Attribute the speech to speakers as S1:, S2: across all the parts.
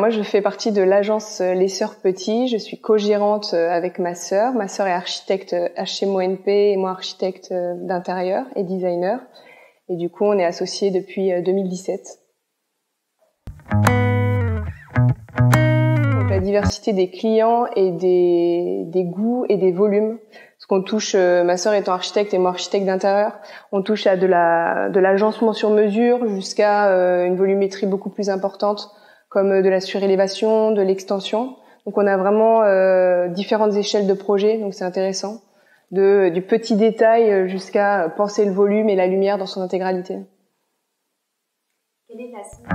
S1: moi, je fais partie de l'agence Les Sœurs Petit. Je suis co-gérante avec ma sœur. Ma sœur est architecte HMONP et moi architecte d'intérieur et designer. Et du coup, on est associés depuis 2017. Donc, la diversité des clients et des goûts et des volumes. Parce qu'on touche, ma sœur étant architecte et moi architecte d'intérieur, on touche à de l'agencement sur mesure jusqu'à une volumétrie beaucoup plus importante, comme de la surélévation, de l'extension. Donc on a vraiment différentes échelles de projet, donc c'est intéressant. Du petit détail jusqu'à penser le volume et la lumière dans son intégralité.
S2: Quelle est la cible ?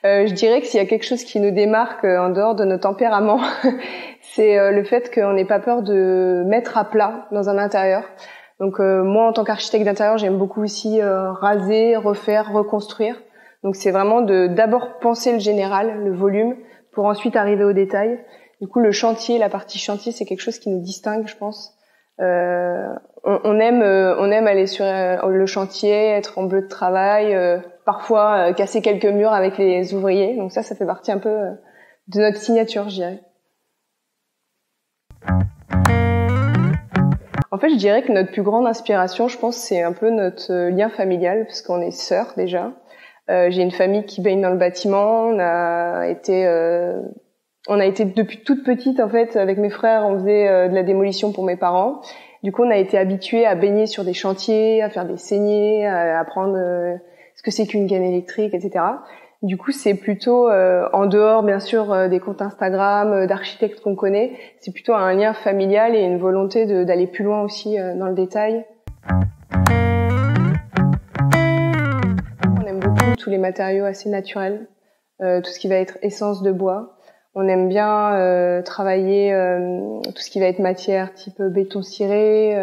S1: Je dirais que s'il y a quelque chose qui nous démarque en dehors de nos tempéraments, c'est le fait qu'on n'ait pas peur de mettre à plat dans un intérieur. Donc moi, en tant qu'architecte d'intérieur, j'aime beaucoup aussi raser, refaire, reconstruire. Donc c'est vraiment d'abord penser le général, le volume, pour ensuite arriver au détail. Du coup, le chantier, la partie chantier, c'est quelque chose qui nous distingue, je pense. On aime aller sur le chantier, être en bleu de travail, parfois casser quelques murs avec les ouvriers. Donc ça fait partie un peu de notre signature, je dirais. En fait, je dirais que notre plus grande inspiration, je pense, c'est un peu notre lien familial, parce qu'on est sœurs déjà. J'ai une famille qui baigne dans le bâtiment. On a été depuis toute petite, en fait, avec mes frères, on faisait de la démolition pour mes parents. Du coup, on a été habitués à baigner sur des chantiers, à faire des saignées, à apprendre ce que c'est qu'une gaine électrique, etc. Du coup, c'est plutôt, en dehors, bien sûr, des comptes Instagram, d'architectes qu'on connaît, c'est plutôt un lien familial et une volonté d'aller plus loin aussi dans le détail. On aime beaucoup tous les matériaux assez naturels, tout ce qui va être essence de bois. On aime bien travailler tout ce qui va être matière type béton ciré,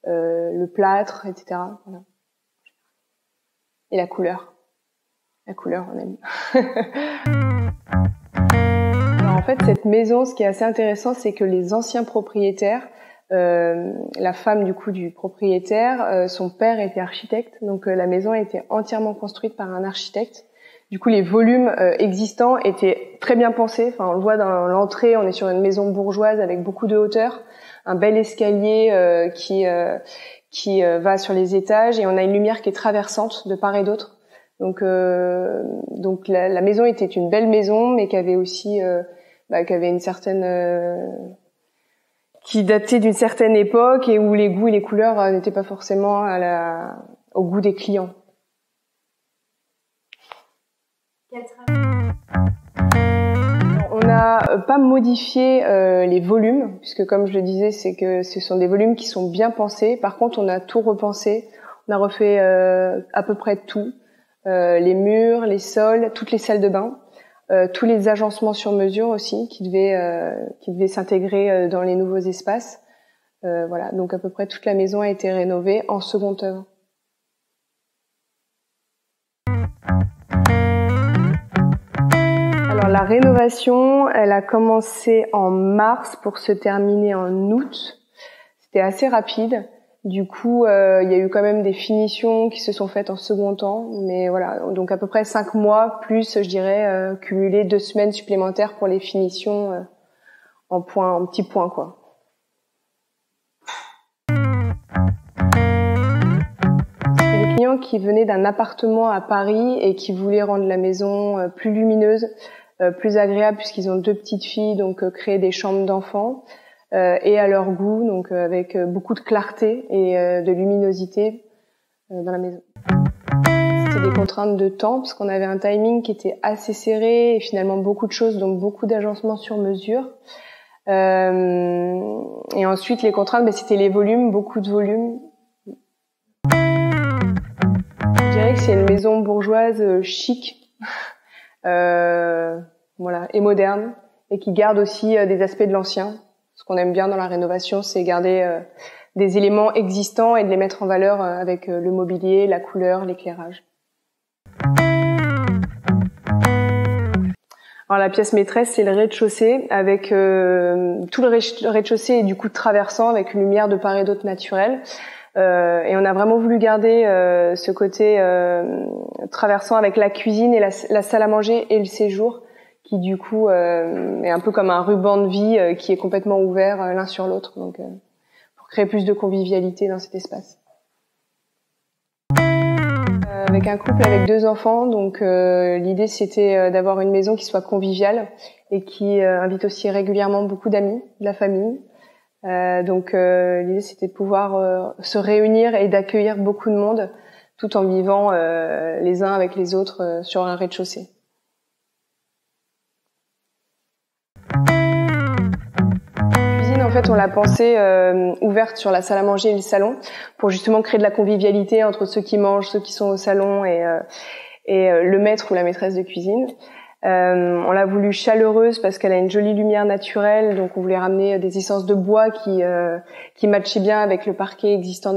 S1: le plâtre, etc. Voilà. Et la couleur. La couleur, on aime. Alors en fait, cette maison, ce qui est assez intéressant, c'est que les anciens propriétaires, la femme du coup du propriétaire, son père était architecte, donc la maison a été entièrement construite par un architecte. Du coup, les volumes existants étaient très bien pensés. Enfin, on le voit dans l'entrée, on est sur une maison bourgeoise avec beaucoup de hauteur, un bel escalier qui va sur les étages, et on a une lumière qui est traversante de part et d'autre. Donc la maison était une belle maison, mais qui avait aussi, qui avait une certaine, qui datait d'une certaine époque et où les goûts et les couleurs n'étaient pas forcément au goût des clients. On n'a pas modifié les volumes, puisque comme je le disais, c'est que ce sont des volumes qui sont bien pensés. Par contre, on a tout repensé. On a refait à peu près tout. Les murs, les sols, toutes les salles de bain, tous les agencements sur mesure aussi qui devaient s'intégrer dans les nouveaux espaces. Voilà, donc à peu près toute la maison a été rénovée en seconde œuvre. Alors la rénovation, elle a commencé en mars pour se terminer en août. C'était assez rapide. Du coup, il y a eu quand même des finitions qui se sont faites en second temps, mais voilà, donc à peu près 5 mois plus, je dirais, cumulé 2 semaines supplémentaires pour les finitions en petits points, quoi. C'était des clients qui venaient d'un appartement à Paris et qui voulaient rendre la maison plus lumineuse, plus agréable, puisqu'ils ont 2 petites filles, donc créer des chambres d'enfants. Et à leur goût, donc avec beaucoup de clarté et de luminosité dans la maison. C'était des contraintes de temps, parce qu'on avait un timing qui était assez serré et finalement beaucoup de choses, donc beaucoup d'agencements sur mesure. Et ensuite, les contraintes, c'était les volumes, beaucoup de volumes. Je dirais que c'est une maison bourgeoise chic, voilà, et moderne, et qui garde aussi des aspects de l'ancien. Ce qu'on aime bien dans la rénovation, c'est garder des éléments existants et de les mettre en valeur avec le mobilier, la couleur, l'éclairage. Alors la pièce maîtresse, c'est le rez-de-chaussée, avec tout le rez-de-chaussée est du coup traversant, avec une lumière de part et d'autre naturelle. Et on a vraiment voulu garder ce côté traversant avec la cuisine et la salle à manger et le séjour, qui du coup est un peu comme un ruban de vie qui est complètement ouvert l'un sur l'autre, donc pour créer plus de convivialité dans cet espace. Avec un couple avec 2 enfants, donc l'idée c'était d'avoir une maison qui soit conviviale et qui invite aussi régulièrement beaucoup d'amis, de la famille. Donc l'idée c'était de pouvoir se réunir et d'accueillir beaucoup de monde tout en vivant les uns avec les autres sur un rez-de-chaussée. La cuisine, en fait, on l'a pensée ouverte sur la salle à manger et le salon pour justement créer de la convivialité entre ceux qui mangent, ceux qui sont au salon et le maître ou la maîtresse de cuisine. On l'a voulu chaleureuse parce qu'elle a une jolie lumière naturelle, donc on voulait ramener des essences de bois qui matchaient bien avec le parquet existant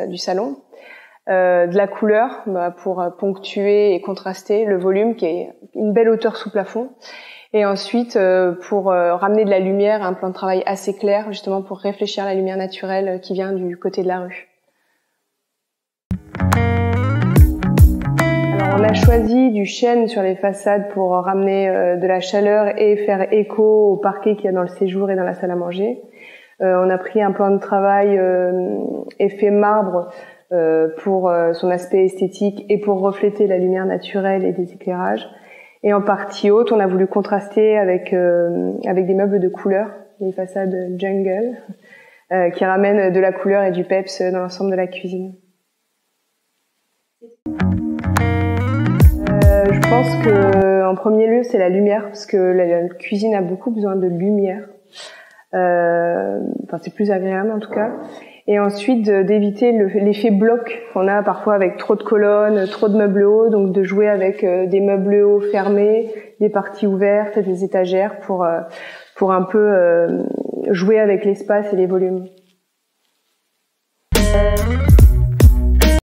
S1: du salon. De la couleur pour ponctuer et contraster le volume, qui est une belle hauteur sous plafond. Et ensuite pour ramener de la lumière, un plan de travail assez clair, justement pour réfléchir à la lumière naturelle qui vient du côté de la rue. On a choisi du chêne sur les façades pour ramener de la chaleur et faire écho au parquet qu'il y a dans le séjour et dans la salle à manger. On a pris un plan de travail effet marbre pour son aspect esthétique et pour refléter la lumière naturelle et des éclairages. Et en partie haute, on a voulu contraster avec des meubles de couleur, les façades jungle, qui ramènent de la couleur et du peps dans l'ensemble de la cuisine. Je pense que en premier lieu c'est la lumière, parce que la cuisine a beaucoup besoin de lumière. Enfin c'est plus agréable en tout cas. Et ensuite d'éviter l'effet bloc qu'on a parfois avec trop de colonnes, trop de meubles hauts, donc de jouer avec des meubles hauts fermés, des parties ouvertes, des étagères pour un peu jouer avec l'espace et les volumes.